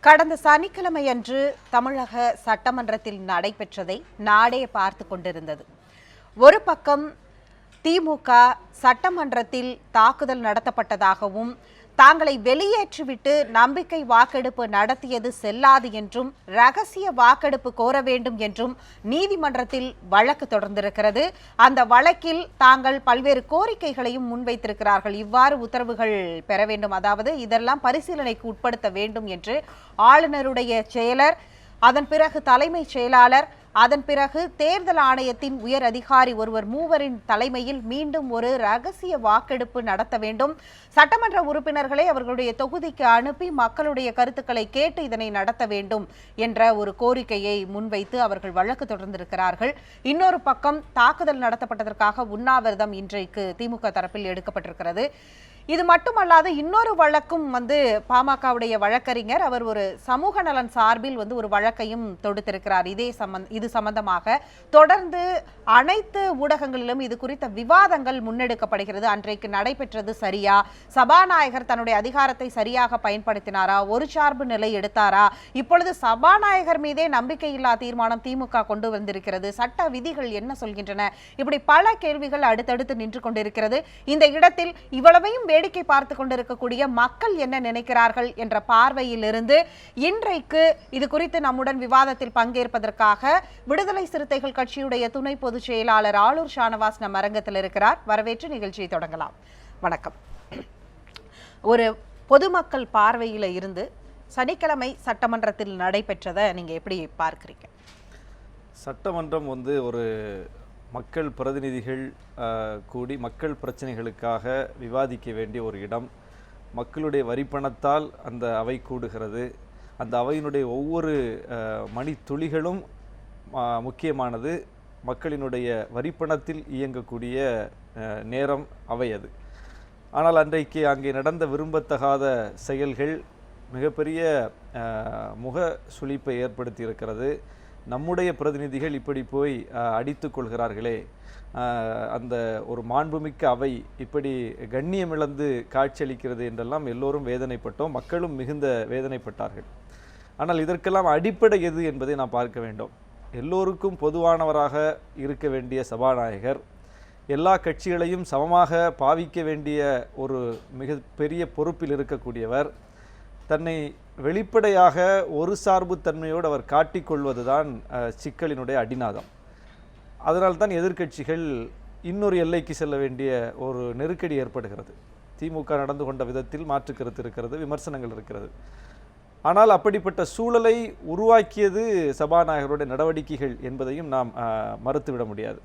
கடந்த சனிக்கிழமையன்று தமிழக சட்டமன்றத்தில் நடைபெற்றதை நாடே பார்த்து கொண்டிருந்தது. ஒரு பக்கம் திமுக சட்டமன்றத்தில் தாக்குதல் நடத்தப்பட்டதாகவும் தாங்களை வெளியேற்றிவிட்டு நம்பிக்கை வாக்கெடுப்பு நடத்தியது செல்லாது என்றும் ரகசிய வாக்கெடுப்பு கோர வேண்டும் என்றும் நீதிமன்றத்தில் வழக்கு தொடர்ந்திருக்கிறது. அந்த வழக்கில் தாங்கள் பல்வேறு கோரிக்கைகளையும் முன்வைத்திருக்கிறார்கள். இவ்வாறு உத்தரவுகள் பெற வேண்டும், அதாவது இதெல்லாம் பரிசீலனைக்கு உட்படுத்த வேண்டும் என்று ஆளுநருடைய செயலர், அதன் பிறகு தலைமைச் செயலாளர், அதன் பிறகு தேர்தல் ஆணையத்தின் உயர் அதிகாரி ஒருவர் மூவரின் தலைமையில் மீண்டும் ஒரு ரகசிய வாக்கெடுப்பு நடத்த வேண்டும். சட்டமன்ற உறுப்பினர்களை அவர்களுடைய தொகுதிக்கு அனுப்பி மக்களுடைய கருத்துக்களை கேட்டு இதனை நடத்த வேண்டும் என்ற ஒரு கோரிக்கையை முன்வைத்து அவர்கள் வழக்கு தொடர்ந்திருக்கிறார்கள். இன்னொரு பக்கம் தாக்குதல் நடத்தப்பட்டதற்காக உண்ணாவிரதம் இன்றைக்கு திமுக தரப்பில் எடுக்கப்பட்டிருக்கிறது. இது மட்டுமல்லாது இன்னொரு வழக்கும் பாமகவுடைய வழக்கறிஞர் அவர் ஒரு சமூக நலன் சார்பில் ஒரு வழக்கையும் தொடுத்திருக்கிறார். இது சம்பந்தமாக தொடர்ந்து அனைத்து ஊடகங்களிலும் இது குறித்த விவாதங்கள் முன்னெடுக்கப்படுகிறது. அன்றைக்கு நடைபெற்றது சரியா? சபாநாயகர் தன்னுடைய அதிகாரத்தை சரியாக பயன்படுத்தினாரா? ஒரு சார்பு நிலை எடுத்தாரா? இப்பொழுது சபாநாயகர் மீதே நம்பிக்கையில்லா தீர்மானம் திமுக கொண்டு வந்திருக்கிறது. சட்ட விதிகள் என்ன சொல்கின்றன? இப்படி பல கேள்விகள் அடுத்தடுத்து நின்று கொண்டிருக்கிறது. இந்த இடத்தில் இவ்வளவையும் வேடிக்கை பார்த்து கொண்டிருக்கக்கூடிய மக்கள் என்ன நினைக்கிறார்கள் என்ற பார்வையிலிருந்து இன்றைக்கு இது குறித்து நம்முடன் விவாதத்தில் பங்கேற்பதற்காக விடுதலை சிறுத்தைகள் கட்சியுடைய துணை பொதுச் செயலாளர் ஆளூர் ஷானவாஸ் நம் அரங்கத்தில் இருக்கிறார். வரவேற்று நிகழ்ச்சியை தொடங்கலாம். வணக்கம். ஒரு பொதுமக்கள் பார்வையில இருந்து சனிக்கிழமை சட்டமன்றத்தில் நடைபெற்றதை நீங்க எப்படி பார்க்கிறீங்க? சட்டமன்றம் ஒரு மக்கள் பிரதிநிதிகள் கூடி மக்கள் பிரச்சனைகளுக்காக விவாதிக்க வேண்டிய ஒரு இடம். மக்களுடைய வரிப்பணத்தால் அந்த அவை கூடுகிறது. அந்த அவையினுடைய ஒவ்வொரு மணித்துளிகளும் முக்கியமானது. மக்களினுடைய வரிப்பணத்தில் இயங்கக்கூடிய நேரம் அவை அது. ஆனால் அன்றைக்கு அங்கே நடந்த விரும்பத்தகாத செயல்கள் மிகப்பெரிய முக சுளிப்பை ஏற்படுத்தி இருக்கிறது. நம்முடைய பிரதிநிதிகள் இப்படி போய் அடித்து கொள்கிறார்களே, அந்த ஒரு மாண்புமிக்க அவை இப்படி கண்ணியமிழந்து காட்சியளிக்கிறது என்றெல்லாம் எல்லோரும் வேதனைப்பட்டோம். மக்களும் மிகுந்த வேதனைப்பட்டார்கள். ஆனால் இதற்கெல்லாம் அடிப்படை எது என்பதை நாம் பார்க்க வேண்டும். எல்லோருக்கும் பொதுவானவராக இருக்க வேண்டிய சபாநாயகர், எல்லா கட்சிகளையும் சமமாக பாவிக்க வேண்டிய ஒரு மிக பெரிய பொறுப்பில் இருக்கக்கூடியவர், தன்னை வெளிப்படையாக ஒரு சார்பு தன்மையோடு அவர் காட்டிக்கொள்வது தான் சிக்கலினுடைய அடிநாதம். அதனால்தான் எதிர்க்கட்சிகள் இன்னொரு எல்லைக்கு செல்ல வேண்டிய ஒரு நெருக்கடி ஏற்படுகிறது. திமுக நடந்து கொண்ட விதத்தில் மாற்று கருத்து இருக்கிறது, விமர்சனங்கள் இருக்கிறது. ஆனால் அப்படிப்பட்ட சூழலை உருவாக்கியது சபாநாயகருடைய நடவடிக்கைகள் என்பதையும் நாம் மறுத்துவிட முடியாது.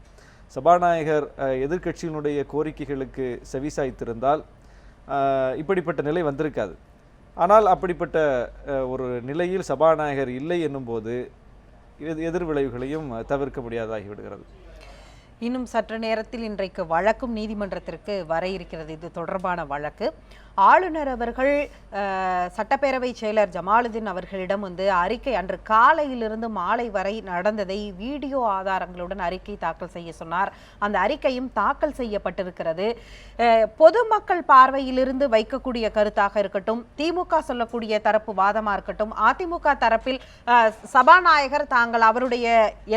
சபாநாயகர் எதிர்க்கட்சியினுடைய கோரிக்கைகளுக்கு செவிசாய்த்திருந்தால் இப்படிப்பட்ட நிலை வந்திருக்காது. ஆனால் அப்படிப்பட்ட ஒரு நிலையில் சபாநாயகர் இல்லை என்னும்போது எதிர் விளைவுகளையும் தவிர்க்க முடியாதாகிவிடுகிறது. இன்னும் சற்று நேரத்தில் இன்றைக்கு வழக்கும் நீதிமன்றத்திற்கு வர இருக்கிறது. இது தொடர்பான வழக்கு. ஆளுநர் அவர்கள் சட்டப்பேரவை செயலர் ஜமாலுதீன் அவர்களிடம் அறிக்கை அன்று காலையிலிருந்து மாலை வரை நடந்ததை வீடியோ ஆதாரங்களுடன் அறிக்கை தாக்கல் செய்ய சொன்னார். அந்த அறிக்கையும் தாக்கல் செய்யப்பட்டிருக்கிறது. பொதுமக்கள் பார்வையிலிருந்து வைக்கக்கூடிய கருத்தாக இருக்கட்டும், திமுக சொல்லக்கூடிய தரப்பு வாதமாக இருக்கட்டும், அதிமுக தரப்பில் சபாநாயகர் தாங்கள் அவருடைய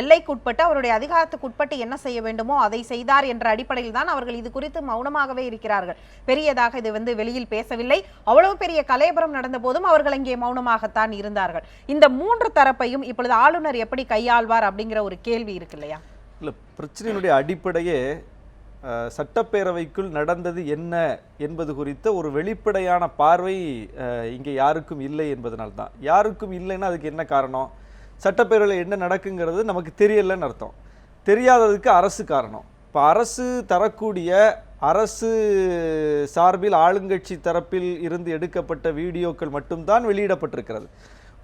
எல்லைக்குட்பட்டு அவருடைய அதிகாரத்துக்குட்பட்டு என்ன செய்ய வேண்டுமோ அதை செய்தார் என்ற அடிப்படையில் தான் அவர்கள் இது குறித்து மௌனமாகவே இருக்கிறார்கள். பெரியதாக இது வெளியில் பேசவில்லை. அவ்வளவு பெரிய கலேபரம் நடந்த போதும் அவர்கள் அங்கே மௌனமாகத்தான் இருந்தார்கள். இந்த மூன்று தரப்பையும் இப்பொழுது ஆளுநர் எப்படி கையாள்வார் அப்படிங்கிற ஒரு கேள்வி இருக்கு இல்லையா? இல்லை, பிரச்சனையினுடைய அடிப்படையே சட்டப்பேரவைக்குள் நடந்தது என்ன என்பது குறித்த ஒரு வெளிப்படையான பார்வை இங்கே யாருக்கும் இல்லை என்பதனால்தான். யாருக்கும் இல்லைன்னா அதுக்கு என்ன காரணம்? சட்டப்பேரவையில் என்ன நடக்குங்கிறது நமக்கு தெரியலன்னு அர்த்தம். தெரியாததுக்கு அரசு காரணம். இப்போ அரசு தரக்கூடிய, அரசு சார்பில் ஆளுங்கட்சி தரப்பில் இருந்து எடுக்கப்பட்ட வீடியோக்கள் மட்டும்தான் வெளியிடப்பட்டிருக்கிறது.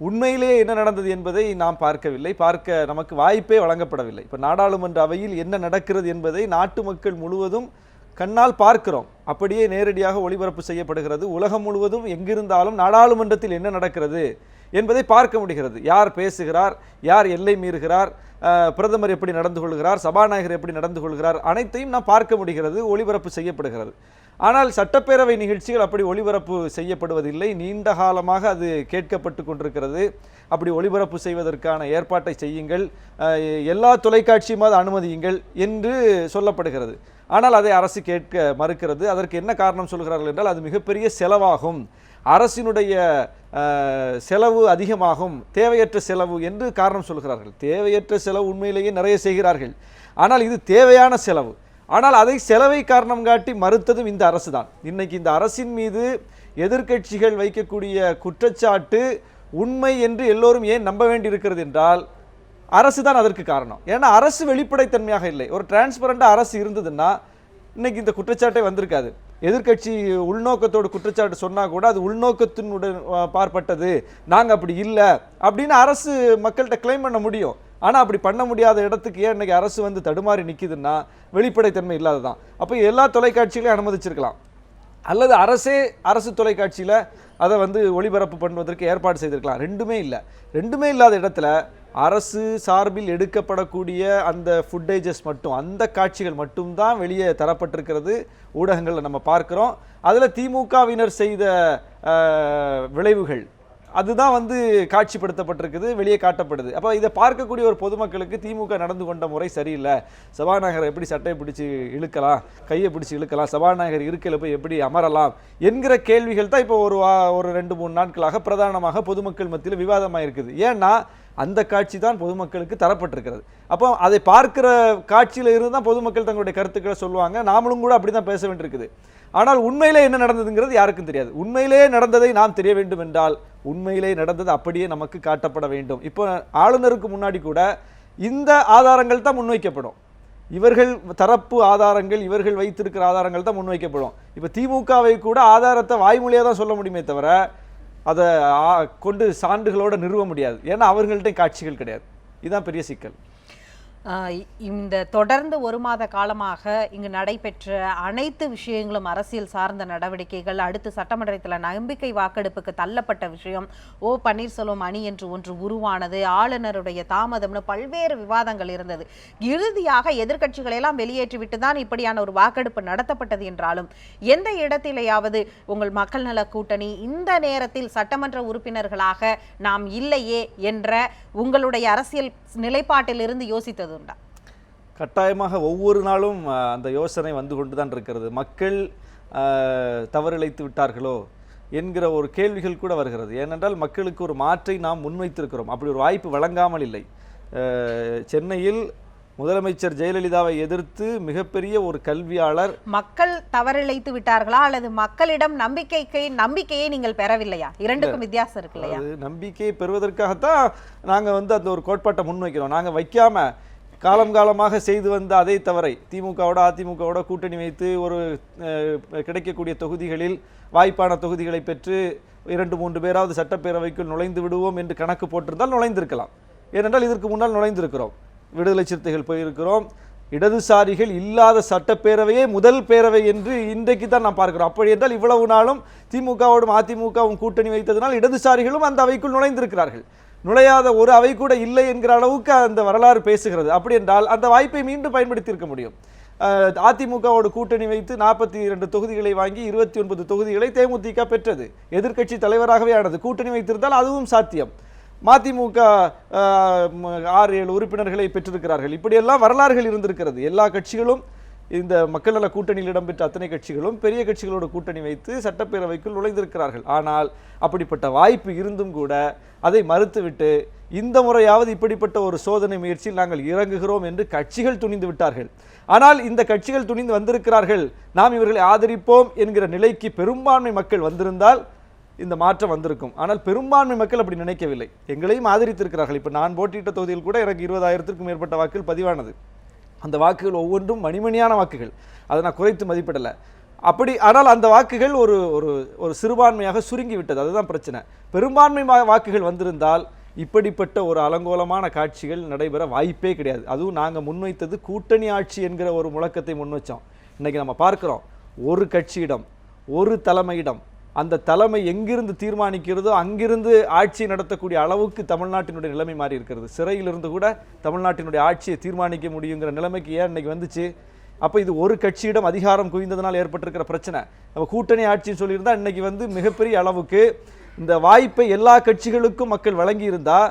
உண்மையிலேயே என்ன நடந்தது என்பதை நாம் பார்க்கவில்லை, பார்க்க நமக்கு வாய்ப்பே வழங்கப்படவில்லை. இப்போ நாடாளுமன்ற அவையில் என்ன நடக்கிறது என்பதை நாட்டு மக்கள் முழுவதும் கண்ணால் பார்க்கிறோம், அப்படியே நேரடியாக ஒளிபரப்பு செய்யப்படுகிறது. உலகம் முழுவதும் எங்கிருந்தாலும் நாடாளுமன்றத்தில் என்ன நடக்கிறது என்பதை பார்க்க முடிகிறது. யார் பேசுகிறார், யார் எல்லை மீறுகிறார், பிரதமர் எப்படி நடந்து கொள்கிறார், சபாநாயகர் எப்படி நடந்து கொள்கிறார், அனைத்தையும் நாம் பார்க்க முடிகிறது, ஒளிபரப்பு செய்யப்படுகிறது. ஆனால் சட்டப்பேரவை நிகழ்ச்சிகள் அப்படி ஒளிபரப்பு செய்யப்படுவதில்லை. நீண்ட காலமாக அது கேட்கப்பட்டு கொண்டிருக்கிறது. அப்படி ஒளிபரப்பு செய்வதற்கான ஏற்பாட்டை செய்யுங்கள், எல்லா தொலைக்காட்சியும் அதை அனுமதியுங்கள் என்று சொல்லப்படுகிறது. ஆனால் அதை அரசு கேட்க மறுக்கிறது. அதற்கு என்ன காரணம் சொல்கிறார்கள் என்றால், அது மிகப்பெரிய செலவாகும், அரசினுடைய செலவு அதிகமாகும், தேவையற்ற செலவு என்று காரணம் சொல்கிறார்கள். தேவையற்ற செலவு உண்மையிலேயே நிறைய செய்கிறார்கள். ஆனால் இது தேவையான செலவு. ஆனால் அதை செலவை காரணம் காட்டி மறுத்ததும் இந்த அரசு தான். இன்னைக்கு இந்த அரசின் மீது எதிர்க்கட்சிகள் வைக்கக்கூடிய குற்றச்சாட்டு உண்மை என்று எல்லோரும் ஏன் நம்ப வேண்டியிருக்கிறது என்றால், அரசு தான் அதற்கு காரணம். ஏன்னா அரசு வெளிப்படைத்தன்மையாக இல்லை. ஒரு டிரான்ஸ்பரண்டாக அரசு இருந்ததுன்னா இன்னைக்கு இந்த குற்றச்சாட்டே வந்திருக்காது. எதிர்க்கட்சி உள்நோக்கத்தோடு குற்றச்சாட்டு சொன்னால் கூட அது உள்நோக்கத்தினுடன் பார்ப்பட்டது, நாங்கள் அப்படி இல்லை அப்படின்னு அரசு மக்கள்கிட்ட கிளைம் பண்ண முடியும். ஆனால் அப்படி பண்ண முடியாத இடத்துக்கு ஏன் இன்னைக்கு அரசு வந்து தடுமாறி நிற்கிதுன்னா வெளிப்படைத்தன்மை இல்லாததான். அப்போ எல்லா தொலைக்காட்சிகளையும் அனுமதிச்சிருக்கலாம், அல்லது அரசு தொலைக்காட்சியில் அதை வந்து ஒளிபரப்பு பண்ணுவதற்கு ஏற்பாடு செய்திருக்கலாம். ரெண்டுமே இல்லை. ரெண்டுமே இல்லாத இடத்துல அரசு சார்பில் எடுக்கப்படக்கூடிய அந்த ஃபுட்டேஜஸ் மட்டும், அந்த காட்சிகள் மட்டும்தான் வெளியே தரப்பட்டிருக்கிறது, ஊடகங்களில் நம்ம பார்க்குறோம். அதில் திமுகவினர் செய்த விளைவுகள் அதுதான் வந்து காட்சிப்படுத்தப்பட்டிருக்குது, வெளியே காட்டப்படுது. அப்போ இதை பார்க்கக்கூடிய ஒரு பொதுமக்களுக்கு திமுக நடந்து கொண்ட முறை சரியில்லை, சபாநாயகரை எப்படி சட்டையை பிடிச்சி இழுக்கலாம், கையை பிடிச்சி இழுக்கலாம், சபாநாயகர் இருக்கையில் போய் எப்படி அமரலாம் என்கிற கேள்விகள் தான் இப்போ ஒரு 2-3 நாட்களாக பிரதானமாக பொதுமக்கள் மத்தியில் விவாதமாக இருக்குது. ஏன்னா அந்த காட்சி தான் பொதுமக்களுக்கு தரப்பட்டிருக்கிறது. அப்போ அதை பார்க்கிற காட்சியில் இருந்து தான் பொதுமக்கள் தங்களுடைய கருத்துக்களை சொல்லுவாங்க. நாமளும் கூட அப்படி தான் பேச வேண்டியிருக்குது. ஆனால் உண்மையிலே என்ன நடந்ததுங்கிறது யாருக்கும் தெரியாது. உண்மையிலே நடந்ததை நாம் தெரிய வேண்டும் என்றால் உண்மையிலே நடந்தது அப்படியே நமக்கு காட்டப்பட வேண்டும். இப்போ ஆளுநருக்கு முன்னாடி கூட இந்த ஆதாரங்கள் தான் முன்வைக்கப்படும். இவர்கள் தரப்பு ஆதாரங்கள், இவர்கள் வைத்திருக்கிற ஆதாரங்கள் தான் முன்வைக்கப்படும். இப்போ திமுகவை கூட ஆதாரத்தை வாய்மொழியாக தான் சொல்ல முடியுமே தவிர அதை கொண்டு சான்றுகளோடு நிறுவ முடியாது. ஏன்னா அவர்கள்ட்ட காட்சிகள் கிடையாது. இதுதான் பெரிய சிக்கல். இந்த தொடர்ந்து 1 மாத காலமாக இங்கு நடைபெற்ற அனைத்து விஷயங்களும் அரசியல் சார்ந்த நடவடிக்கைகள், அடுத்து சட்டமன்றத்தில் நம்பிக்கை வாக்கெடுப்புக்கு தள்ளப்பட்ட விஷயம், ஓ பன்னீர்செல்வம் அணி என்று ஒன்று உருவானது, ஆளுநருடைய தாமதம்னு பல்வேறு விவாதங்கள் இருந்தது. இறுதியாக எதிர்க்கட்சிகளை எல்லாம் வெளியேற்றிவிட்டு தான் இப்படியான ஒரு வாக்கெடுப்பு நடத்தப்பட்டது என்றாலும் எந்த இடத்திலேயாவது உங்கள் மக்கள் நல கூட்டணி இந்த நேரத்தில் சட்டமன்ற உறுப்பினர்களாக நாம் இல்லையே என்ற உங்களுடைய அரசியல் நிலைப்பாட்டிலிருந்து யோசித்தது உண்டா? கட்டாயமாக ஒவ்வொரு நாளும் அந்த யோசனை வந்து கொண்டு தான் இருக்கிறது. மக்கள் தவறிழைத்து விட்டார்களோ என்கிற ஒரு கேள்விகள் கூட வருகிறது. ஏனென்றால் மக்களுக்கு ஒரு மாற்றை நாம் முன்வைத்திருக்கிறோம். அப்படி ஒரு வாய்ப்பு வழங்காமல் இல்லை. சென்னையில் முதலமைச்சர் ஜெயலலிதாவை எதிர்த்து மிகப்பெரிய ஒரு கல்வியாளர், மக்கள் தவறிழைத்து விட்டார்களா அல்லது மக்களிடம் நம்பிக்கையை நீங்கள் பெறவில்லையா? இரண்டுக்கும் வித்தியாசம் இருக்கு இல்லையா? நம்பிக்கையை பெறுவதற்காகத்தான் நாங்கள் வந்து அந்த ஒரு கோட்பாட்டை முன்வைக்கிறோம். நாங்கள் வைக்காம காலமாக செய்து வந்த அதே தவறை அதிமுகவோட கூட்டணி வைத்து ஒரு கிடைக்கக்கூடிய தொகுதிகளில் வாய்ப்பான தொகுதிகளை பெற்று 2-3 பேராவது சட்டப்பேரவைக்குள் நுழைந்து விடுவோம் என்று கணக்கு போட்டிருந்தால் நுழைந்திருக்கலாம். ஏனென்றால் இதற்கு முன்னால் நுழைந்திருக்கிறோம். விடுதலை சிறுத்தைகள் போயிருக்கிறோம். இடதுசாரிகள் இல்லாத சட்டப்பேரவையே முதல் பேரவை என்று இன்றைக்கு தான் நாம் பார்க்கிறோம். அப்படி என்றால் இவ்வளவு நாளும் திமுகவோடும் அதிமுகவும் கூட்டணி வைத்ததனால் இடதுசாரிகளும் அந்த அவைக்குள் நுழைந்திருக்கிறார்கள். நுழையாத ஒரு அவை கூட இல்லை என்கிற அளவுக்கு அந்த வரலாறு பேசுகிறது. அப்படி என்றால் அந்த வாய்ப்பை மீண்டும் பயன்படுத்தி இருக்க முடியும். அதிமுகவோடு கூட்டணி வைத்து 42 தொகுதிகளை வாங்கி 29 தொகுதிகளை தேமுதிக பெற்றது. எதிர்க்கட்சி தலைவராகவே ஆனது. கூட்டணி வைத்திருந்தால் அதுவும் சாத்தியம். மதிமுக 6-7 உறுப்பினர்களை பெற்றிருக்கிறார்கள். இப்படியெல்லாம் வரலாறுகள் இருந்திருக்கிறது. எல்லா கட்சிகளும், இந்த மக்கள் நல கூட்டணியில் இடம்பெற்ற அத்தனை கட்சிகளும் பெரிய கட்சிகளோடு கூட்டணி வைத்து சட்டப்பேரவைக்குள் நுழைந்திருக்கிறார்கள். ஆனால் அப்படிப்பட்ட வாய்ப்பு இருந்தும் கூட அதை மறுத்துவிட்டு இந்த முறையாவது இப்படிப்பட்ட ஒரு சோதனை முயற்சியில் நாங்கள் இறங்குகிறோம் என்று கட்சிகள் துணிந்து விட்டார்கள். ஆனால் இந்த கட்சிகள் துணிந்து வந்திருக்கிறார்கள், நாம் இவர்களை ஆதரிப்போம் என்கிற நிலைக்கு பெரும்பான்மை மக்கள் வந்திருந்தால் இந்த மாற்றம் வந்திருக்கும். ஆனால் பெரும்பான்மை மக்கள் அப்படி நினைக்கவில்லை. எங்களையும் ஆதரித்திருக்கிறார்கள். இப்போ நான் போட்டியிட்ட தொகுதியில் கூட எனக்கு 20,000க்கும் மேற்பட்ட வாக்குகள் பதிவானது. அந்த வாக்குகள் ஒவ்வொன்றும் மணிமணியான வாக்குகள். அதை நான் குறைத்து மதிப்பிடலை. அப்படி ஆனால் அந்த வாக்குகள் ஒரு ஒரு சிறுபான்மையாக சுருங்கி விட்டது. அதுதான் பிரச்சனை. பெரும்பான்மை வாக்குகள் வந்திருந்தால் இப்படிப்பட்ட ஒரு அலங்கோலமான காட்சிகள் நடைபெற வாய்ப்பே கிடையாது. அதுவும் நாங்கள் முன்வைத்தது கூட்டணி ஆட்சி என்கிற ஒரு முழக்கத்தை முன்வச்சோம். இன்னைக்கு நம்ம பார்க்கிறோம், ஒரு கட்சியிடம் ஒரு தலைமையிடம், அந்த தலைமை எங்கிருந்து தீர்மானிக்கிறதோ அங்கிருந்து ஆட்சி நடத்தக்கூடிய அளவுக்கு தமிழ்நாட்டினுடைய நிலைமை மாறி இருக்கிறது. சிறையிலிருந்து கூட தமிழ்நாட்டினுடைய ஆட்சியை தீர்மானிக்க முடியுங்கிற நிலைமைக்கு ஏன் இன்னைக்கு வந்துச்சு? அப்போ இது ஒரு கட்சியிடம் அதிகாரம் குவிந்ததனால் ஏற்பட்டிருக்கிற பிரச்சனை. நம்ம கூட்டணி ஆட்சின்னு சொல்லியிருந்தா இன்னைக்கு மிகப்பெரிய அளவுக்கு இந்த வாய்ப்பை எல்லா கட்சிகளுக்கும் மக்கள் வழங்கி இருந்தா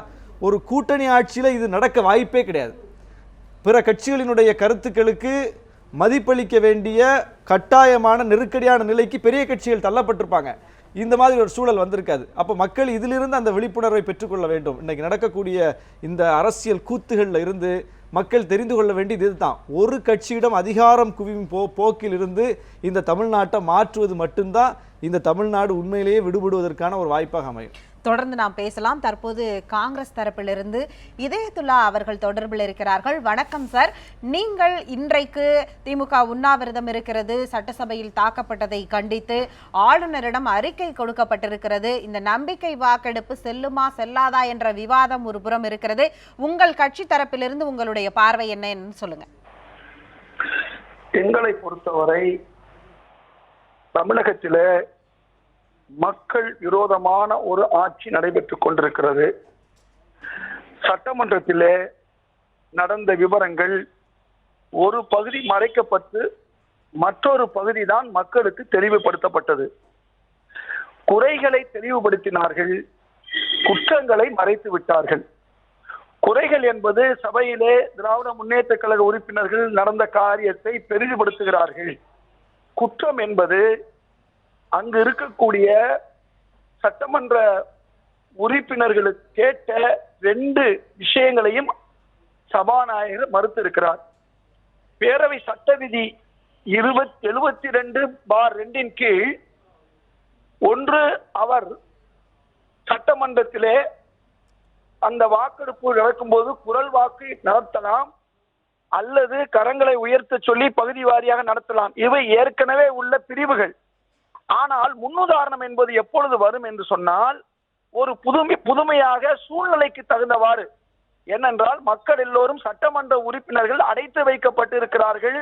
ஒரு கூட்டணி ஆட்சியில் இது நடக்க வாய்ப்பே கிடையாது. பிற கட்சிகளினுடைய கருத்துக்களுக்கு மதிப்பளிக்க வேண்டிய கட்டாயமான நெருக்கடியான நிலைக்கு பெரிய கட்சிகள் தள்ளப்பட்டிருப்பாங்க. இந்த மாதிரி ஒரு சூழல் வந்திருக்காது. அப்போ மக்கள் இதிலிருந்து அந்த விழிப்புணர்வை பெற்றுக்கொள்ள வேண்டும். இன்னைக்கு நடக்கக்கூடிய இந்த அரசியல் கூத்துகளில் இருந்து மக்கள் தெரிந்து கொள்ள வேண்டியது இதுதான். ஒரு கட்சியிடம் அதிகாரம் குவியும் போக்கில் இருந்து இந்த தமிழ்நாட்டை மாற்றுவது மட்டும்தான் இந்த தமிழ்நாடு உண்மையிலேயே விடுபடுவதற்கான ஒரு வாய்ப்பாக அமையும். தொடர்ந்து நாம் பேசலாம். தற்போது காங்கிரஸ் தரப்பிலிருந்து இதயத்துல்லா அவர்கள் தொடர்பில் இருக்கிறார்கள். வணக்கம் சார். நீங்கள் இன்றைக்கு திமுக உண்ணாவிரதம் இருக்கிறது, சட்டசபையில் தாக்கப்பட்டதை கண்டித்து ஆளுநரிடம் அறிக்கை கொடுக்கப்பட்டிருக்கிறது. இந்த நம்பிக்கை வாக்கெடுப்பு செல்லுமா செல்லாதா என்ற விவாதம் ஒரு புறம் இருக்கிறது. உங்கள் கட்சி தரப்பிலிருந்து உங்களுடைய பார்வை என்ன சொல்லுங்க. எங்களை பொறுத்தவரை தமிழகத்திலே மக்கள் விரோதமான ஒரு ஆட்சி நடைபெற்றுக் கொண்டிருக்கிறது. சட்டமன்றத்திலே நடந்த விவரங்கள் ஒரு பகுதி மறைக்கப்பட்டு மற்றொரு பகுதி தான் மக்களுக்கு தெளிவுபடுத்தப்பட்டது. குறைகளை தெளிவுபடுத்தினார்கள், குற்றங்களை மறைத்து விட்டார்கள். குறைகள் என்பது சபையிலே திராவிட முன்னேற்ற கழக உறுப்பினர்கள் நடந்த காரியத்தை பெரிதுபடுத்துகிறார்கள். குற்றம் என்பது அங்கு இருக்கக்கூடிய சட்டமன்ற உறுப்பினர்களுக்கு கேட்ட 2 விஷயங்களையும் சபாநாயகர் மறுத்திருக்கிறார். பேரவை சட்ட விதி 72/2 கீழ் ஒன்று அவர் சட்டமன்றத்திலே அந்த வாக்கெடுப்பு நடக்கும்போது குரல் வாக்கு நடத்தலாம் அல்லது கரங்களை உயர்த்த சொல்லி பகுதி வாரியாக நடத்தலாம். இவை ஏற்கனவே உள்ள பிரிவுகள். ஆனால் முன்னுதாரணம் என்பது எப்பொழுது வரும் என்று சொன்னால் ஒரு புதுமையாக சூழ்நிலைக்கு தகுந்தவாறு. ஏனென்றால் மக்கள் எல்லோரும் சட்டமன்ற உறுப்பினர்கள் அடைத்து வைக்கப்பட்டிருக்கிறார்கள்.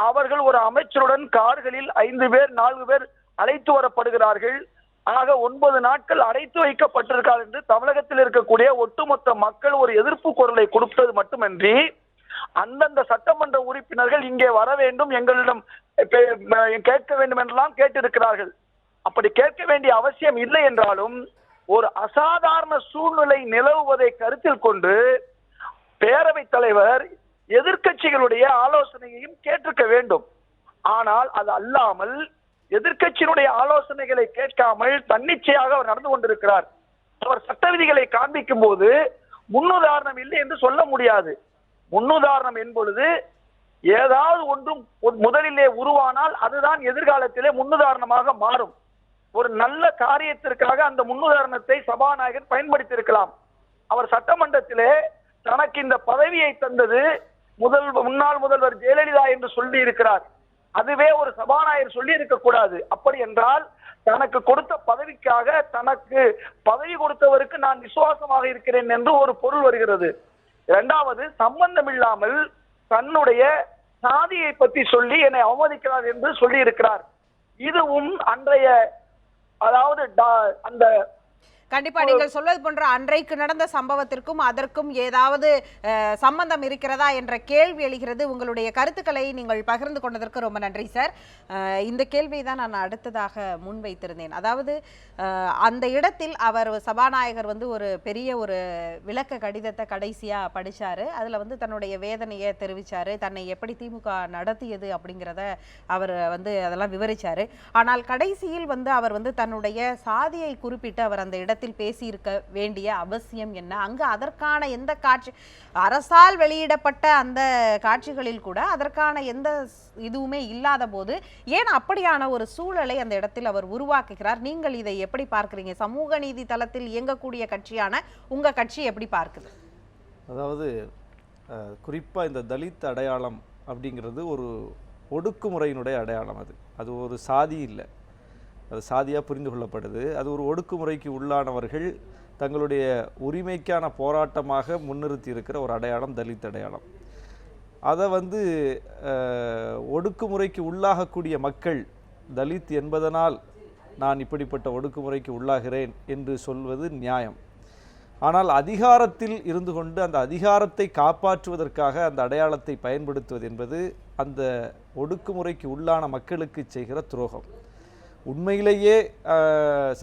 அவர்கள் ஒரு அமைச்சருடன் கார்களில் 5 பேர் 4 பேர் அழைத்து வரப்படுகிறார்கள். ஆக 9 நாட்கள் அடைத்து வைக்கப்பட்டிருக்கிறார் என்று தமிழகத்தில் இருக்கக்கூடிய ஒட்டுமொத்த மக்கள் ஒரு எதிர்ப்பு குரலை கொடுத்தது மட்டுமின்றி அந்தந்த சட்டமன்ற உறுப்பினர்கள் இங்கே வர வேண்டும், எங்களிடம் கேட்க வேண்டும் என்றெல்லாம் கேட்டிருக்கிறார்கள். அப்படி கேட்க வேண்டிய அவசியம் இல்லை என்றாலும் ஒரு அசாதாரண சூழ்நிலை நிலவுவதை கருத்தில் கொண்டு பேரவைத் தலைவர் எதிர்க்கட்சிகளுடைய ஆலோசனையையும் கேட்டிருக்க வேண்டும். ஆனால் அது அல்லாமல் எதிர்க்கட்சியினுடைய ஆலோசனைகளை கேட்காமல் தன்னிச்சையாக அவர் நடந்து கொண்டிருக்கிறார். அவர் சட்ட விதிகளை காண்பிக்கும் போது முன்னுதாரணம் இல்லை என்று சொல்ல முடியாது. முன்னுதாரணம் என்பொழுது ஏதாவது ஒன்றும் முதலிலே உருவானால் அதுதான் எதிர்காலத்திலே முன்னுதாரணமாக மாறும். ஒரு நல்ல காரியத்திற்காக அந்த முன்னுதாரணத்தை சபாநாயகர் பயன்படுத்தியிருக்கலாம். அவர் சட்டமன்றத்திலே தனக்கு இந்த பதவியை தந்தது முன்னாள் முதல்வர் ஜெயலலிதா என்று சொல்லி இருக்கிறார். அதுவே ஒரு சபாநாயகர் சொல்லி இருக்க கூடாது. அப்படி என்றால் தனக்கு கொடுத்த பதவிக்காக தனக்கு பதவி கொடுத்தவருக்கு நான் விசுவாசமாக இருக்கிறேன் என்று ஒரு பொருள் வருகிறது. இரண்டாவது, சம்பந்தம் இல்லாமல் தன்னுடைய சாதியை பற்றி சொல்லி என்னை அவமதிக்கிறார் என்று சொல்லி இருக்கிறார். இதுவும் அன்றைய அதாவது அந்த கண்டிப்பா நீங்கள் சொல்வது போன்ற அன்றைக்கு நடந்த சம்பவத்திற்கும் அதற்கும் ஏதாவது சம்பந்தம் இருக்கிறதா என்ற கேள்வி எழுகிறது. உங்களுடைய கருத்துக்களை நீங்கள் பகிர்ந்து கொண்டதற்கு ரொம்ப நன்றி சார். இந்த கேள்வியை தான் நான் அடுத்ததாக முன்வைத்திருந்தேன். அதாவது அந்த இடத்தில் அவர் சபாநாயகர் ஒரு பெரிய ஒரு விளக்க கடிதத்தை கடைசியா படிச்சாரு. அதுல தன்னுடைய வேதனையை தெரிவிச்சாரு, தன்னை எப்படி திமுக நடத்தியது அப்படிங்கிறத அவர் அதெல்லாம் விவரிச்சாரு. ஆனால் கடைசியில் அவர் தன்னுடைய சாதியை குறிப்பிட்டு அவர் அந்த இடத்தில் பேசியிருக்க வேண்டிய அவசியம் என்ன? அங்கு அதற்கான எந்த காட்சி, அரசால் வெளியிடப்பட்ட அந்த காட்சிகளில் கூட அதற்கான எந்த இதுவுமே இல்லாத போது ஏன் அப்படியான ஒரு சூழலை அந்த இடத்தில் அவர் உருவாக்குகிறார்? நீங்கள் இதை எப்படி பார்க்கிறீங்க? சமூக நீதி தளத்தில் இயங்கக்கூடிய கட்சியான உங்க கட்சி எப்படி பார்க்குது? அதாவது குறிப்பா இந்த தலித் அடையாளம் அப்படிங்கிறது ஒரு ஒடுக்குமுறையினுடைய அடையாளம். அது ஒரு சாதி இல்லை, அது சாதியாக புரிந்து கொள்ளப்படுது. அது ஒரு ஒடுக்குமுறைக்கு உள்ளானவர்கள் தங்களுடைய உரிமைக்கான போராட்டமாக முன்னிறுத்தி இருக்கிற ஒரு அடையாளம் தலித் அடையாளம். அதை வந்து ஒடுக்குமுறைக்கு உள்ளாகக்கூடிய மக்கள் தலித் என்பதனால் நான் இப்படிப்பட்ட ஒடுக்குமுறைக்கு உள்ளாகிறேன் என்று சொல்வது நியாயம். ஆனால் அதிகாரத்தில் இருந்து கொண்டு அந்த அதிகாரத்தை காப்பாற்றுவதற்காக அந்த அடையாளத்தை பயன்படுத்துவது என்பது அந்த ஒடுக்குமுறைக்கு உள்ளான மக்களுக்கு செய்கிற துரோகம். உண்மையிலேயே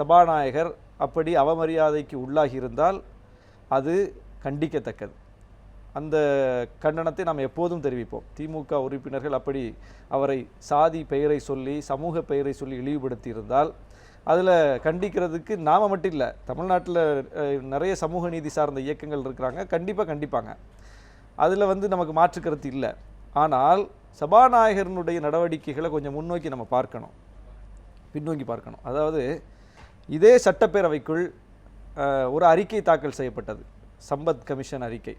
சபாநாயகர் அப்படி அவமரியாதைக்கு உள்ளாகியிருந்தால் அது கண்டிக்கத்தக்கது. அந்த கண்டனத்தை நாம் எப்போதும் தெரிவிப்போம். திமுக உறுப்பினர்கள் அப்படி அவரை சாதி பெயரை சொல்லி சமூக பெயரை சொல்லி இழிவுபடுத்தி இருந்தால் அதில் கண்டிக்கிறதுக்கு நாம் மட்டும் இல்லை, தமிழ்நாட்டில் நிறைய சமூக நீதி சார்ந்த இயக்கங்கள் இருக்கிறாங்க, கண்டிப்பாங்க. அதில் வந்து நமக்கு மாற்று கருத்து இல்லை. ஆனால் சபாநாயகரனுடைய நடவடிக்கைகளை கொஞ்சம் முன்னோக்கி நம்ம பார்க்கணும், பின்னோக்கி பார்க்கணும். அதாவது இதே சட்டப்பேரவைக்குள் ஒரு அறிக்கை தாக்கல் செய்யப்பட்டது, சம்பத் கமிஷன் அறிக்கை.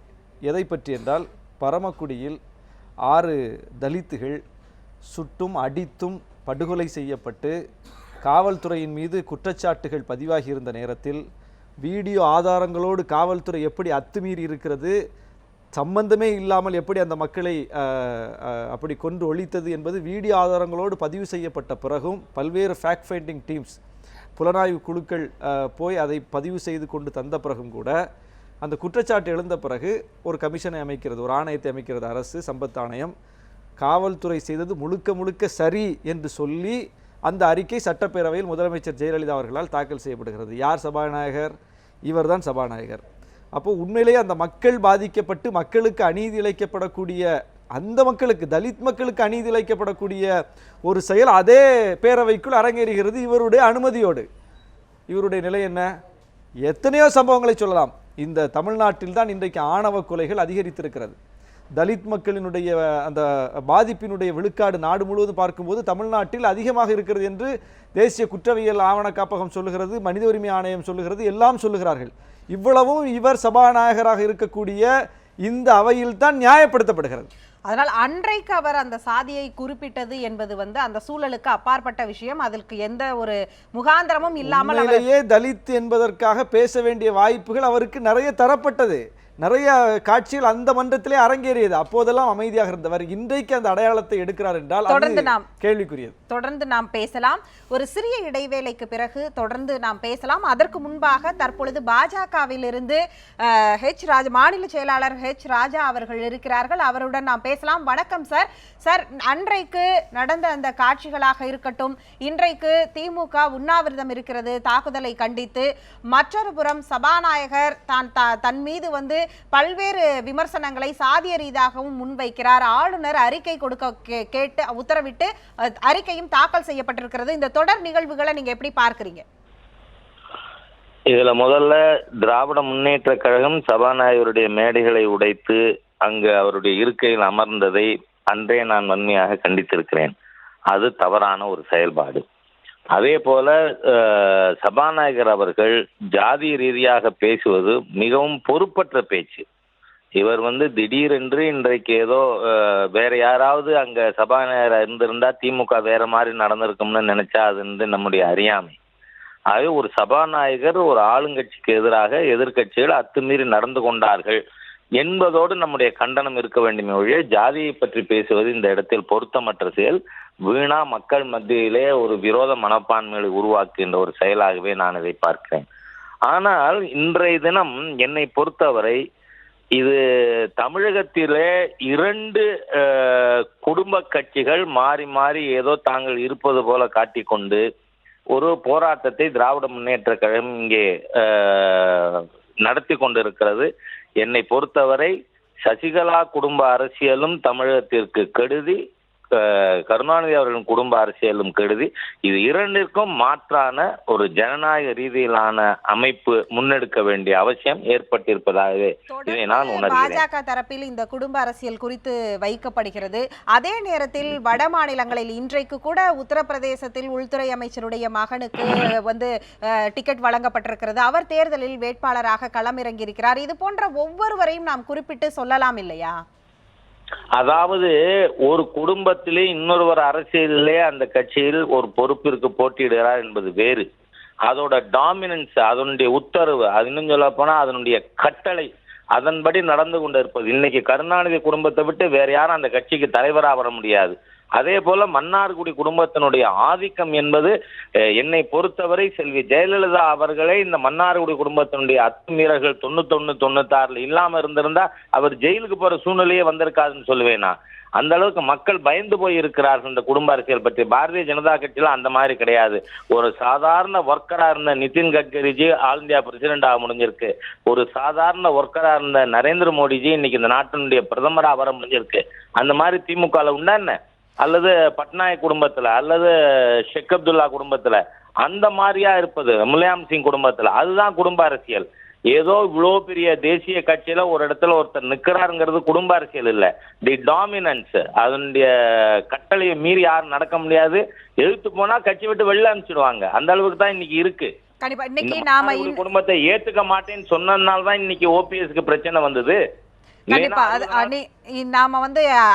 எதை பற்றி என்றால், பரமக்குடியில் 6 தலித்துகள் சுட்டும் அடித்தும் படுகொலை செய்யப்பட்டு காவல்துறையின் மீது குற்றச்சாட்டுகள் பதிவாகி இருந்த நேரத்தில் வீடியோ ஆதாரங்களோடு காவல்துறை எப்படி அத்துமீறி இருக்கிறது, சம்பந்தமே இல்லாமல் எப்படி அந்த மக்களை அப்படி கொன்று ஒழித்தது என்பது வீடியோ ஆதாரங்களோடு பதிவு செய்யப்பட்ட பிறகும் பல்வேறு ஃபேக்ட் ஃபைண்டிங் டீம்ஸ், புலனாய்வு குழுக்கள் போய் அதை பதிவு செய்து கொண்டு தந்த பிறகும் கூட அந்த குற்றச்சாட்டு எழுந்த பிறகு ஒரு கமிஷனை அமைக்கிறது, ஒரு ஆணையத்தை அமைக்கிறது அரசு, சம்பத் ஆணையம். காவல்துறை செய்தது முழுக்க சரி என்று சொல்லி அந்த அறிக்கை சட்டப்பேரவையில் முதலமைச்சர் ஜெயலலிதா அவர்களால் தாக்கல் செய்யப்படுகிறது. யார் சபாநாயகர்? இவர்தான் சபாநாயகர். அப்போ உண்மையிலேயே அந்த மக்கள் பாதிக்கப்பட்டு மக்களுக்கு அநீதி இழைக்கப்படக்கூடிய, அந்த மக்களுக்கு, தலித் மக்களுக்கு அநீதி இழைக்கப்படக்கூடிய ஒரு செயல் அதே பேரவைக்குள் அரங்கேறுகிறது இவருடைய அனுமதியோடு. இவருடைய நிலை என்ன? எத்தனையோ சம்பவங்களை சொல்லலாம். இந்த தமிழ்நாட்டில் தான் இன்றைக்கு ஆணவ கொலைகள் அதிகரித்திருக்கிறது. தலித் மக்களினுடைய அந்த பாதிப்பினுடைய விழுக்காடு நாடு முழுவதும் பார்க்கும்போது தமிழ்நாட்டில் அதிகமாக இருக்கிறது என்று தேசிய குற்றவியல் ஆவண காப்பகம் சொல்லுகிறது, மனித உரிமை ஆணையம் சொல்லுகிறது, எல்லாம் சொல்லுகிறார்கள். இவ்வளவும் இவர் சபாநாயகராக இருக்கக்கூடிய இந்த அவையில் தான் நியாயப்படுத்தப்படுகிறது. அதனால் அன்றைக்கு அவர் அந்த சாதியை குறிப்பிட்டது என்பது வந்து அந்த சூழலுக்கு அப்பாற்பட்ட விஷயம். அதற்கு எந்த ஒரு முகாந்திரமும் இல்லாமல் தலித் என்பதற்காக பேச வேண்டிய வாய்ப்புகள் அவருக்கு நிறைய தரப்பட்டது. நிறைய காட்சிகள் அந்த மன்றத்திலே அரங்கேறியது. அப்போதெல்லாம் அமைதியாக இருந்தவர் இன்றைக்கு அந்த அடையாளத்தை எடுக்கிறார் என்றால் தொடர்ந்து நாம் கேள்விக்குரியது. தொடர்ந்து நாம் பேசலாம். ஒரு சிறிய இடைவேளைக்கு பிறகு தொடர்ந்து நாம் பேசலாம். அதற்கு முன்பாக தற்பொழுது பாஜகவிலிருந்து மாநில செயலாளர் ராஜா அவர்கள் இருக்கிறார்கள். அவருடன் நாம் பேசலாம். வணக்கம் சார். சார், அன்றைக்கு நடந்த அந்த காட்சிகளாக இருக்கட்டும், இன்றைக்கு திமுக உண்ணாவிரதம் இருக்கிறது தாக்குதலை கண்டித்து, மற்றொரு புறம் சபாநாயகர் தன் மீது வந்து பல்வேறு விமர்சனங்களை சாதிய ரீதியாகவும் முன்வைக்கிறார். ஆளுநர் அறிக்கை கொடுக்க கேட்டு உத்தரவிட்டு அறிக்கையும் தாக்கல் செய்யப்பட்டிருக்கிறது. இந்த தொடர் நிகழ்வுகளை நீங்க எப்படி பார்க்கிறீங்க? இதுல முதல்ல திராவிட முன்னேற்ற கழகம் சபாநாயகருடைய மேடைகளை உடைத்து அங்கு அவருடைய இருக்கையில் அமர்ந்ததை அன்றே நான் வன்மையாக கண்டித்திருக்கிறேன். அது தவறான ஒரு செயல்பாடு. அதே போல சபாநாயகர் அவர்கள் ஜாதி ரீதியாக பேசுவது மிகவும் பொறுப்பற்ற பேச்சு. இவர் திடீரென்று இன்றைக்கு ஏதோ வேற யாராவது அங்க சபாநாயகர் இருந்திருந்தா திமுக வேற மாதிரி நடந்திருக்கும்னு நினைச்சா அது நம்முடைய அறியாமை. ஆகவே ஒரு சபாநாயகர் ஒரு ஆளுங்கட்சிக்கு எதிராக எதிர்கட்சிகள் அத்துமீறி நடந்து கொண்டார்கள் என்பதோடு நம்முடைய கண்டனம் இருக்க வேண்டுமே ஒழிய ஜாதியை பற்றி பேசுவது இந்த இடத்தில் பொருத்தமற்ற செயல். வீணா மக்கள் மத்தியிலே ஒரு விரோத மனப்பான்மையை உருவாக்குகின்ற ஒரு செயலாகவே நான் இதை பார்க்கிறேன். ஆனால் இன்றைய தினம் என்னை பொறுத்தவரை இது தமிழகத்திலே 2 குடும்ப கட்சிகள் மாறி மாறி ஏதோ தாங்கள் இருப்பது போல காட்டிக்கொண்டு ஒரு போராட்டத்தை திராவிட முன்னேற்ற கழகம் இங்கே நடத்தி கொண்டிருக்கிறது. என்னை பொறுத்தவரை சசிகலா குடும்ப அரசியலும் தமிழகத்திற்கு கெடுதி, கருணாநிதி அவர்களின் குடும்ப அரசியலும் கெடுதி. இது 2ற்கும் மாற்றான ஒரு ஜனநாயக ரீதியிலான அமைப்பு முன்னெடுக்க வேண்டிய அவசியம் ஏற்பட்டிருப்பதாகவே இதை நான் உணர்கிறேன். பாஜக தரப்பில் இந்த குடும்ப அரசியல் குறித்து வைக்கப்படுகிறது. அதே நேரத்தில் வட மாநிலங்களில் இன்றைக்கு கூட உத்தரப்பிரதேசத்தில் உள்துறை அமைச்சருடைய மகனுக்கு டிக்கெட் வழங்கப்பட்டிருக்கிறது. அவர் தேர்தலில் வேட்பாளராக களமிறங்கி இருக்கிறார். இது போன்ற ஒவ்வொருவரையும் நாம் குறிப்பிட்டு சொல்லலாம் இல்லையா? அதாவது ஒரு குடும்பத்திலே இன்னொருவர் அரசியலிலே அந்த கட்சியில் ஒரு பொறுப்பிற்கு போட்டியிடுகிறார் என்பது வேறு. அதோட டாமினன்ஸ், அதனுடைய உத்தரவு, அது இன்னும் சொல்ல போனா அதனுடைய கட்டளை, அதன்படி நடந்து கொண்டு இருப்பது. இன்னைக்கு கருணாநிதி குடும்பத்தை விட்டு வேற யாரும் அந்த கட்சிக்கு தலைவராக வர முடியாது. அதே போல மன்னார்குடி குடும்பத்தினுடைய ஆதிக்கம் என்பது என்னை பொறுத்தவரை செல்வி ஜெயலலிதா அவர்களே இந்த மன்னார்குடி குடும்பத்தினுடைய அத்துமீறல்கள் 91, 96 இல்லாம இருந்திருந்தா அவர் ஜெயிலுக்கு போற சூழ்நிலையே வந்திருக்காதுன்னு சொல்லுவேனா. அந்த அளவுக்கு மக்கள் பயந்து போய் இருக்கிறார்கள் இந்த குடும்ப அரசியல் பற்றி. பாரதிய ஜனதா கட்சியில அந்த மாதிரி கிடையாது. ஒரு சாதாரண ஒர்க்கரா இருந்த நிதின் கட்கரிஜி ஆல் இந்தியா பிரசிடென்டாக முடிஞ்சிருக்கு. ஒரு சாதாரண ஒர்க்கரா இருந்த நரேந்திர மோடிஜி இன்னைக்கு இந்த நாட்டினுடைய பிரதமராக வர முடிஞ்சிருக்கு. அந்த மாதிரி திமுகல உண்டா என்ன? அல்லது பட்நாயக் குடும்பத்துல, அல்லது ஷேக் அப்துல்லா குடும்பத்துல அந்த மாதிரியா இருப்பது முலாயம் சிங் குடும்பத்துல? அதுதான் குடும்ப அரசியல். ஏதோ இவ்வளோ பெரிய தேசிய கட்சியில ஒரு இடத்துல ஒருத்தர் நிக்கிறாருங்கிறது குடும்ப அரசியல் இல்ல. தி டாமினன்ஸ், அதனுடைய கட்டளையை மீறி யாரும் நடக்க முடியாது. எழுத்து போனா கட்சி விட்டு வெளில அனுப்பிச்சிடுவாங்க. அந்த அளவுக்கு தான் இன்னைக்கு இருக்கு. கண்டிப்பா இன்னைக்கு நாம குடும்பத்தை ஏத்துக்க மாட்டேன்னு சொன்னதுனால தான் இன்னைக்கு ஓபிஎஸ்க்கு பிரச்சனை வந்தது. கண்டிப்பா நாம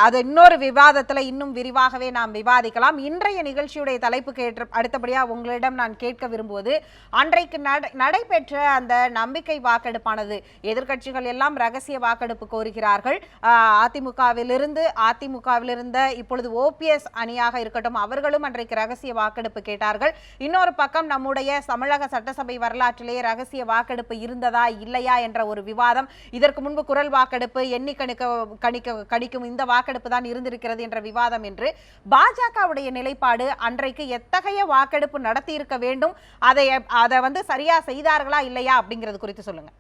அது இன்னொரு விவாதத்துல இன்னும் விரிவாகவே நாம் விவாதிக்கலாம். இன்றைய நிகழ்ச்சியுடைய தலைப்புக்கு ஏற்ற அடுத்தபடியா உங்களிடம் நான் கேட்க விரும்புவது, அன்றைக்கு நடைபெற்ற அந்த நம்பிக்கை வாக்கெடுப்பானது எதிர்க்கட்சிகள் எல்லாம் ரகசிய வாக்கெடுப்பு கோருகிறார்கள். அதிமுகவிலிருந்து இப்பொழுது ஓபிஎஸ் அணியாக இருக்கட்டும், அவர்களும் அன்றைக்கு ரகசிய வாக்கெடுப்பு கேட்டார்கள். இன்னொரு பக்கம் நம்முடைய தமிழக சட்டசபை வரலாற்றிலேயே ரகசிய வாக்கெடுப்பு இருந்ததா இல்லையா என்ற ஒரு விவாதம். இதற்கு முன்பு குரல் வாக்கெடுப்பு, எண்ணி கணிக்கும் இந்த வாக்கெடுப்பு தான் இருந்திருக்கிறது என்ற விவாதம் என்று பாஜகவுடைய நிலைப்பாடு, அன்றைக்கு எத்தகைய வாக்கெடுப்பு நடத்தி இருக்க வேண்டும், அதை சரியா செய்தார்களா இல்லையா அப்படிங்கிறது குறித்து சொல்லுங்க.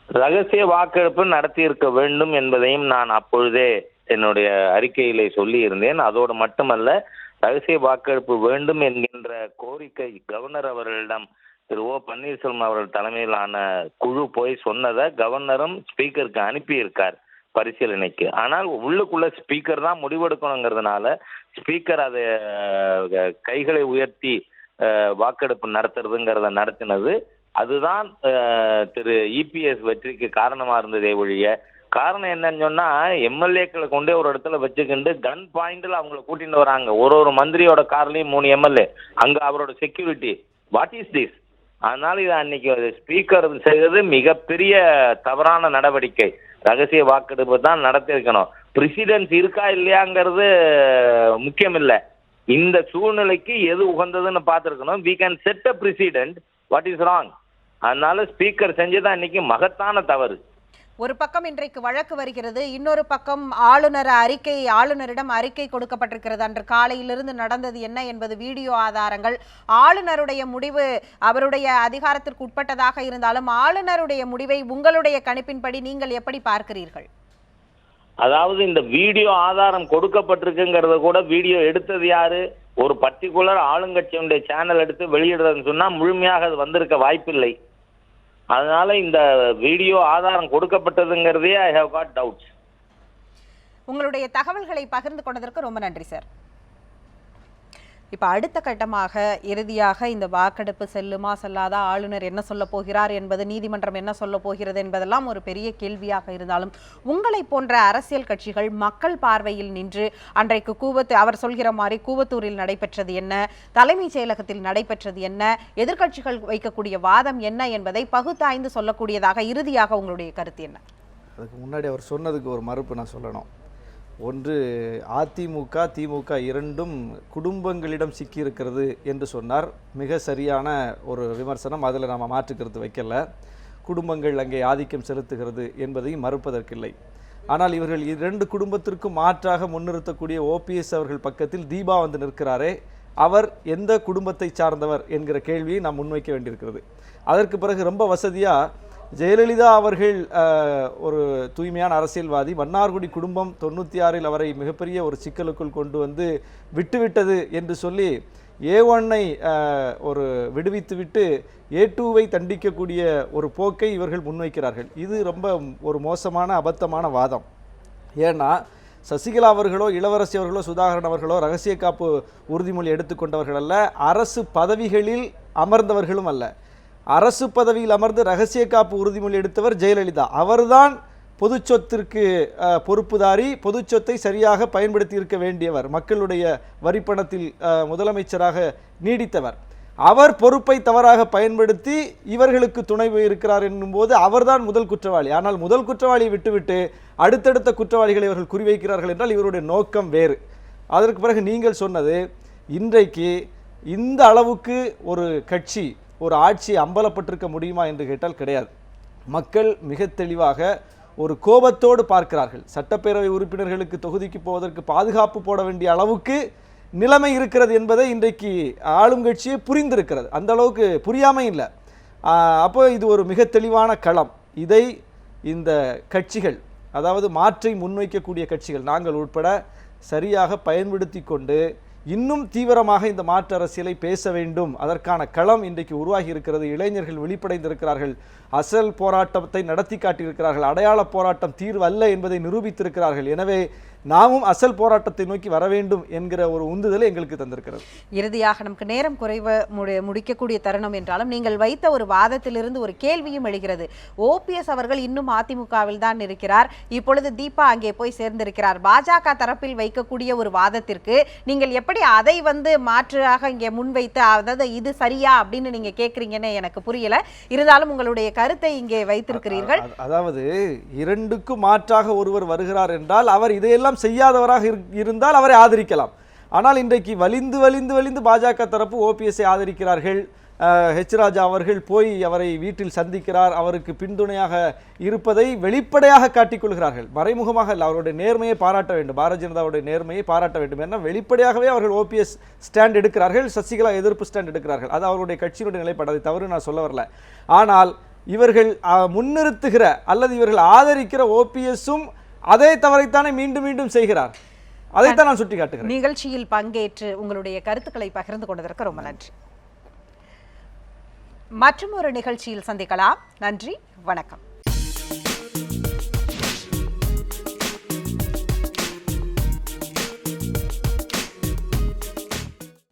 ரகசிய வாக்கெடுப்பு நடத்தி இருக்க வேண்டும் என்பதையும் நான் அப்பொழுதே என்னுடைய அறிக்கையிலே சொல்லி இருந்தேன். அதோடு மட்டுமல்ல, ரகசிய வாக்கெடுப்பு வேண்டும் என்கின்ற கோரிக்கை கவர்னர் அவர்களிடம் திரு ஓ பன்னீர்செல்வம் அவர்கள் தலைமையிலான குழு போய் சொன்னதை கவர்னரும் ஸ்பீக்கருக்கு அனுப்பியிருக்கார் பரிசீலனைக்கு. ஆனால் உள்ளுக்குள்ள ஸ்பீக்கர் தான் முடிவெடுக்கணுங்கிறதுனால ஸ்பீக்கர் அதை கைகளை உயர்த்தி வாக்கெடுப்பு நடத்துறதுங்கிறத நடத்தினது. அதுதான் திரு இபிஎஸ் வெற்றிக்கு காரணமா இருந்ததே ஒழிய, காரணம் என்னன்னு சொன்னா, எம்எல்ஏக்களை கொண்டே ஒரு இடத்துல வச்சுக்கிண்டு கன் பாயிண்ட்ல அவங்களை கூட்டிட்டு வராங்க. ஒரு மந்திரியோட கார்லயும் 3 எம்எல்ஏ, அங்க அவரோட செக்யூரிட்டி. What is this? அதனால இது அன்னைக்கு ஸ்பீக்கர் செய்தது மிகப்பெரிய தவறான நடவடிக்கை. ரகசிய வாக்கெடுப்பு தான் நடத்திருக்கணும். பிரசிடென்ஸ் இருக்கா இல்லையாங்கிறது முக்கியம் இல்லை. இந்த சூழ்நிலைக்கு எது உகந்ததுன்னு பார்த்துருக்கணும். we can set a precedent, what is wrong? அதனால ஸ்பீக்கர் செஞ்சதான் இன்னைக்கு மகத்தான தவறு. ஒரு பக்கம் இன்றைக்கு வழக்கு வருகிறது, இன்னொரு பக்கம் ஆளுநரிடம் அறிக்கை கொடுக்கப்பட்டிருக்கிறது. அன்று காலையிலிருந்து நடந்தது என்ன என்பது வீடியோ ஆதாரங்கள். ஆளுநருடைய முடிவு அவருடைய அதிகாரத்திற்கு உட்பட்டதாக இருந்தாலும் ஆளுநருடைய முடிவை உங்களுடைய கணிப்பின்படி நீங்கள் எப்படி பார்க்கிறீர்கள்? அதாவது இந்த வீடியோ ஆதாரம் கொடுக்கப்பட்டிருக்குங்கிறத கூட வீடியோ எடுத்தது யாரு? ஒரு பர்டிகுலர் ஆளுங்கட்சியுடைய சேனல் எடுத்து வெளியிடுறதுன்னு சொன்னா முழுமையாக அது வந்திருக்க வாய்ப்பில்லை. அதனால இந்த வீடியோ ஆதாரம் கொடுக்கப்பட்டதுங்கிறதே ஐ ஹவ் காட் டவுட்ஸ். உங்களுடைய தகவல்களை பகிர்ந்து கொண்டதற்கு ரொம்ப நன்றி சார். இப்போ அடுத்த கட்டமாக இறுதியாக இந்த வாக்கெடுப்பு செல்லுமா செல்லாதா, ஆளுநர் என்ன சொல்ல போகிறார் என்பது, நீதிமன்றம் என்ன சொல்ல போகிறது என்பதெல்லாம் ஒரு பெரிய கேள்வியாக இருந்தாலும், உங்களை போன்ற அரசியல் கட்சிகள் மக்கள் பார்வையில் நின்று அன்றைக்கு அவர் சொல்கிற மாதிரி கூவத்தூரில் நடைபெற்றது என்ன, தலைமைச் செயலகத்தில் நடைபெற்றது என்ன, எதிர்க்கட்சிகள் வைக்கக்கூடிய வாதம் என்ன என்பதை பகுத்தாய்ந்து சொல்லக்கூடியதாக இறுதியாக உங்களுடைய கருத்து என்ன? அதுக்கு முன்னாடி அவர் சொன்னதுக்கு ஒரு மறுப்பு நான் சொல்லணும். ஒன்று, அதிமுக திமுக இரண்டும் குடும்பங்களிடம் சிக்கியிருக்கிறது என்று சொன்னார். மிக சரியான ஒரு விமர்சனம், அதில் நம்ம மாற்றுக்கிறது வைக்கல. குடும்பங்கள் அங்கே ஆதிக்கம் செலுத்துகிறது என்பதையும் மறுப்பதற்கில்லை. ஆனால் இவர்கள் 2 குடும்பத்திற்கும் மாற்றாக முன்னிறுத்தக்கூடிய ஓபிஎஸ் அவர்கள் பக்கத்தில் தீபா வந்து நிற்கிறாரே, அவர் எந்த குடும்பத்தை சார்ந்தவர் என்கிற கேள்வியை நாம் முன்வைக்க வேண்டியிருக்கிறது. அதற்கு பிறகு ரொம்ப வசதியாக ஜெயலலிதா அவர்கள் ஒரு தூய்மையான அரசியல்வாதி, மன்னார்குடி குடும்பம் 96 அவரை மிகப்பெரிய ஒரு சிக்கலுக்குள் கொண்டு வந்து விட்டுவிட்டது என்று சொல்லி A1ஐ ஒரு விடுவித்துவிட்டு A2வை தண்டிக்கக்கூடிய ஒரு போக்கை இவர்கள் முன்வைக்கிறார்கள். இது ரொம்ப ஒரு மோசமான அபத்தமான வாதம். ஏன்னா சசிகலா அவர்களோ இளவரசி அவர்களோ சுதாகரன் அவர்களோ ரகசிய காப்பு உறுதிமொழி எடுத்துக்கொண்டவர்கள் அல்ல, அரசு பதவிகளில் அமர்ந்தவர்களும் அல்ல. அரசு பதவியில் அமர்ந்து ரகசிய காப்பு உறுதிமொழி எடுத்தவர் ஜெயலலிதா. அவர்தான் பொது சொத்திற்கு பொறுப்புதாரி, பொது சொத்தை சரியாக பயன்படுத்தி இருக்க வேண்டியவர், மக்களுடைய வரிப்பணத்தில் முதலமைச்சராக நீடித்தவர். அவர் பொறுப்பை தவறாக பயன்படுத்தி இவர்களுக்கு துணை இருக்கிறார் என்னும்போது அவர்தான் முதல் குற்றவாளி. ஆனால் முதல் குற்றவாளியை விட்டுவிட்டு அடுத்தடுத்த குற்றவாளிகளை இவர்கள் குறிவைக்கிறார்கள் என்றால் இவருடைய நோக்கம் வேறு. அதற்கு பிறகு நீங்கள் சொன்னது, இன்றைக்கு இந்த அளவுக்கு ஒரு கட்சி ஒரு ஆட்சி அம்பலப்பட்டிருக்க முடியுமா என்று கேட்டால் கிடையாது. மக்கள் மிக தெளிவாக ஒரு கோபத்தோடு பார்க்கிறார்கள். சட்டப்பேரவை உறுப்பினர்களுக்கு தொகுதிக்கு போவதற்கு பாதுகாப்பு போட வேண்டிய அளவுக்கு நிலைமை இருக்கிறது என்பதை இன்றைக்கு ஆளும் கட்சியே புரிந்திருக்கிறது. அந்த அளவுக்கு புரியாமல் இல்லை. அப்போ இது ஒரு மிக தெளிவான களம். இதை இந்த கட்சிகள், அதாவது மாற்றை முன்வைக்கக்கூடிய கட்சிகள், நாங்கள் உட்பட சரியாக பயன்படுத்தி கொண்டு இன்னும் தீவிரமாக இந்த மாற்று அரசியலை பேச வேண்டும். அதற்கான களம் இன்றைக்கு உருவாகி இருக்கிறது. இளைஞர்கள் விழிப்படைந்திருக்கிறார்கள். அசல் போராட்டத்தை நடத்தி காட்டியிருக்கிறார்கள். அடையாள போராட்டம் தீர்வு அல்ல என்பதை நிரூபித்திருக்கிறார்கள். எனவே நாமும் அசல் போராட்டத்தை நோக்கி வர வேண்டும் என்கிற ஒரு உந்துதலை எங்களுக்கு தந்திருக்கிறது. இறுதியாக நமக்கு நேரம் குறைவு முடிக்கக்கூடிய தருணம் என்றாலும் நீங்கள் வைத்த ஒரு வாதத்திலிருந்து ஒரு கேள்வியும் எழுகிறது. ஓபிஎஸ் அவர்கள் இன்னும் அதிமுகவில் தான் இருக்கிறார். இப்பொழுது தீபா அங்கே போய் சேர்ந்திருக்கிறார். பாஜக தரப்பில் வைக்கக்கூடிய ஒரு வாதத்திற்கு நீங்கள் எப்படி அதை மாற்றாக இங்கே முன்வைத்து, அதாவது இது சரியா அப்படின்னு நீங்க கேட்குறீங்கன்னு எனக்கு புரியல. இருந்தாலும் உங்களுடைய கருத்தை இங்கே வைத்திருக்கிறீர்கள். அதாவது இரண்டுக்கும் மாற்றாக ஒருவர் வருகிறார் என்றால் அவர் இதையெல்லாம் செய்யாதவராக இருந்தால் அவரை ஆதரிக்கலாம். ஆனால் இன்றைக்கு வலிந்து வலிந்து வலிந்து பாஜக தரப்பு ஓபிஎஸ்ஐ ஆதரிக்கிறார்கள். ஹெச் ராஜா அவர்கள் போய் அவரை வீட்டில் சந்திக்கிறார். அவருக்கு பின்துணையாக இருப்பதை வெளிப்படையாக காட்டிக்கொள்கிறார்கள். மறைமுகமாக இல்லை. அவருடைய நேர்மையை பாராட்ட வேண்டும். பாரதிய ஜனதாவுடைய நேர்மையை பாராட்ட வேண்டும். ஏன்னா வெளிப்படையாகவே அவர்கள் ஓபிஎஸ் ஸ்டாண்ட் எடுக்கிறார்கள், சசிகலா எதிர்ப்பு ஸ்டாண்ட் எடுக்கிறார்கள். அது அவருடைய கட்சியினுடைய நிலைப்பாடு. அதை தவறு நான் சொல்ல வரல. ஆனால் இவர்கள் முன்னிறுத்துகிற அல்லது இவர்கள் ஆதரிக்கிற ஓபிஎஸும் அதே தவறைத்தானே மீண்டும் மீண்டும் செய்கிறார். அதைத்தான் நான் சுட்டி காட்டுகிறேன். நிகழ்ச்சியில் பங்கேற்று உங்களுடைய கருத்துக்களை பகிர்ந்து கொண்டதற்கு ரொம்ப நன்றி. மற்றும் ஒரு நிகழ்ச்சியில் சந்திக்கலாம். நன்றி, வணக்கம்.